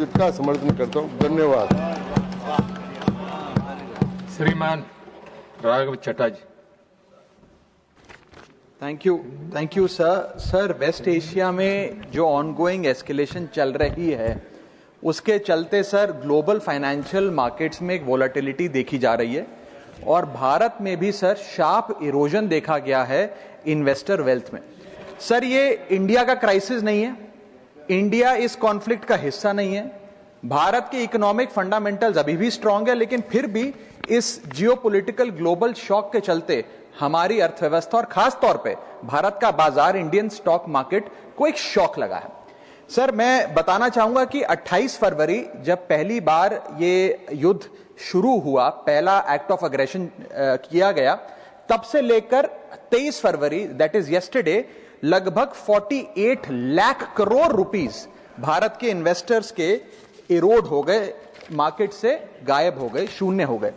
Budget का समर्थन करता हूं। धन्यवाद। श्रीमान Raghav Chadha ji. Thank you sir. West Asia में जो ऑनगोइंग एस्केलेशन चल रही है उसके चलते सर ग्लोबल फाइनेंशियल मार्केट्स में एक वोलेटिलिटी देखी जा रही है और भारत में भी सर शार्प इरोजन देखा गया है इन्वेस्टर वेल्थ में। सर ये इंडिया का क्राइसिस नहीं है, इंडिया इस कॉन्फ्लिक्ट का हिस्सा नहीं है, भारत के इकोनॉमिक फंडामेंटल्स अभी भी स्ट्रांग है, लेकिन फिर भी इस जियोपॉलिटिकल ग्लोबल शॉक के चलते हमारी अर्थव्यवस्था और खास तौर पे भारत का बाजार, इंडियन स्टॉक मार्केट को एक शॉक लगा है। सर मैं बताना चाहूंगा कि 28 फरवरी जब पहली बार ये युद्ध शुरू हुआ, पहला एक्ट ऑफ अग्रेशन किया गया, तब से लेकर 23 फरवरी दैट इज यस्टरडे लगभग 48 लाख करोड़ रुपीस भारत के इन्वेस्टर्स के इरोड हो गए, मार्केट से गायब हो गए, शून्य हो गए।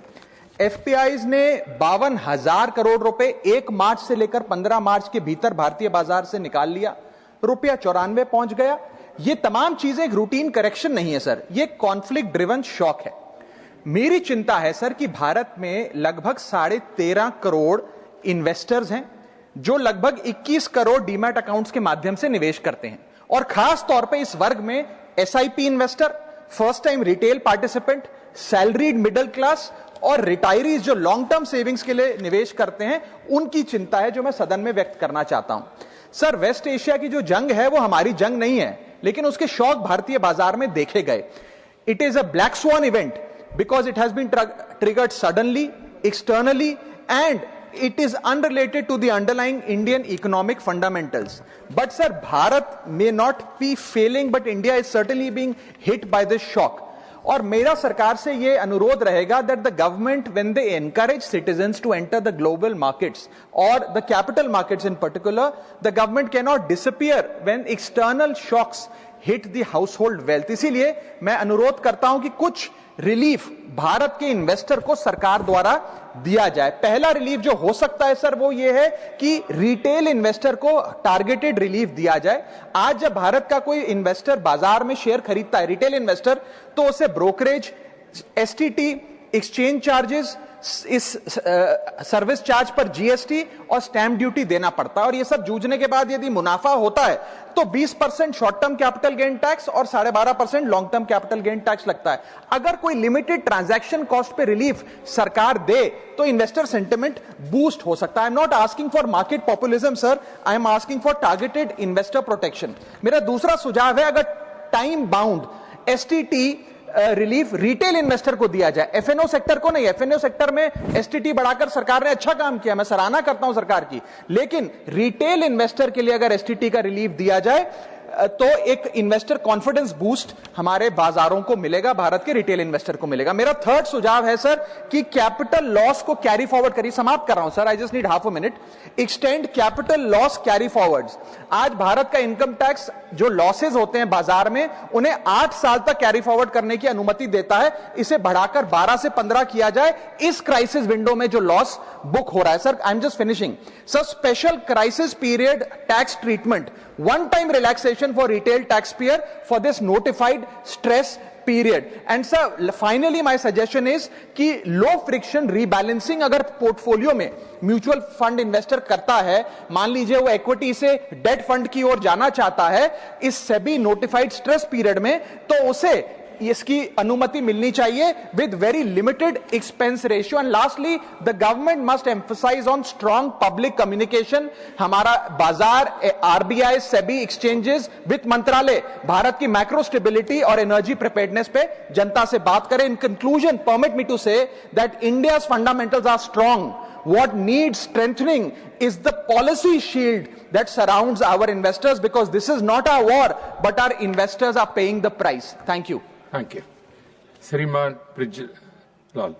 एफपीआईज ने 52,000 करोड़ रुपए 1 मार्च से लेकर 15 मार्च के भीतर भारतीय बाजार से निकाल लिया, रुपया 94 पहुंच गया। ये तमाम चीजें एक रूटीन करेक्शन नहीं है सर, ये कॉन्फ्लिक्ट ड्रिवन शॉक है। मेरी चिंता है सर कि भारत में लगभग 13.5 करोड़ इन्वेस्टर्स हैं जो लगभग 21 करोड़ डीमैट अकाउंट्स के माध्यम से निवेश करते हैं, और खास तौर पे इस वर्ग में SIP investor, first time retail participant, salaried middle class और रिटायरीज जो लॉन्ग टर्म सेविंग्स के लिए निवेश करते हैं, उनकी चिंता है जो मैं सदन में व्यक्त करना चाहता हूं। सर वेस्ट एशिया की जो जंग है वो हमारी जंग नहीं है, लेकिन उसके शौक भारतीय बाजार में देखे गए। It is a black swan event because it has been triggered suddenly, externally, and it is unrelated to the underlying Indian economic fundamentals. But sir, Bharat may not be failing, but India is certainly being hit by this shock. और मेरा सरकार से ये अनुरोध रहेगा that the government, when they encourage citizens to enter the global markets or the capital markets in particular, the government cannot disappear when external shocks hit the household wealth. इसीलिए मैं अनुरोध करता हूं कि कुछ रिलीफ भारत के इन्वेस्टर को सरकार द्वारा दिया जाए। पहला रिलीफ जो हो सकता है सर वो ये है कि रिटेल इन्वेस्टर को टारगेटेड रिलीफ दिया जाए। आज जब भारत का कोई इन्वेस्टर बाजार में शेयर खरीदता है, रिटेल इन्वेस्टर, तो उसे ब्रोकरेज, एसटीटी, एक्सचेंज चार्जेस, इस सर्विस चार्ज पर जीएसटी और स्टैंप ड्यूटी देना पड़ता है, और ये सब जूझने के बाद यदि मुनाफा होता है तो 20% short term capital gain tax और 12.5% long term capital gain tax लगता है। अगर कोई लिमिटेड ट्रांजैक्शन कॉस्ट पे रिलीफ सरकार दे तो इन्वेस्टर सेंटिमेंट बूस्ट हो सकता है। I am not asking for market populism sir, I am asking for targeted investor protection. मेरा दूसरा सुझाव है, अगर time bound STT relief retail investor को दिया जाए, एफएनओ सेक्टर को नहीं। एफएनओ सेक्टर में एसटीटी बढ़ाकर सरकार ने अच्छा काम किया, मैं सराहना करता हूं सरकार की, लेकिन रिटेल इन्वेस्टर के लिए अगर एसटीटी का रिलीफ दिया जाए तो एक इन्वेस्टर कॉन्फिडेंस बूस्ट हमारे बाजारों को मिलेगा, भारत के रिटेल इन्वेस्टर को मिलेगा। मेरा थर्ड सुझाव है सर कि कैपिटल लॉस को कैरी फॉरवर्ड करिए। समाप्त कर रहा हूं sir, I just need half a minute. Extend capital loss carry forwards. आज भारत का इनकम टैक्स जो लॉसेज होते हैं बाजार में, उन्हें 8 साल तक कैरी फॉरवर्ड करने की अनुमति देता है। इसे बढ़ाकर 12 से 15 किया जाए इस क्राइसिस विंडो में जो लॉस बुक हो रहा है। Sir I am just finishing sir, special crisis period tax treatment, one time relaxation for retail taxpayer for this notified stress period. And sir, finally my suggestion is कि low friction rebalancing अगर portfolio में mutual fund investor करता है, मान लीजिए वो equity से date fund की ओर जाना चाहता है इस सेबी नोटिफाइड स्ट्रेस पीरियड में, तो उसे इसकी अनुमति मिलनी चाहिए with very limited expense ratio. And lastly, the government must emphasise on strong public communication. हमारा बाजार, आरबीआई, सेबी, एक्सचेंजेस, वित्त मंत्रालय भारत की मैक्रो स्टेबिलिटी और एनर्जी प्रिपेयर्डनेस पे जनता से बात करें। In conclusion, permit me to say that India's fundamentals are strong. What needs strengthening is the policy shield that surrounds our investors, because this is not our war, but our investors are paying the price. Thank you. Thank you. Shriman Brijlal.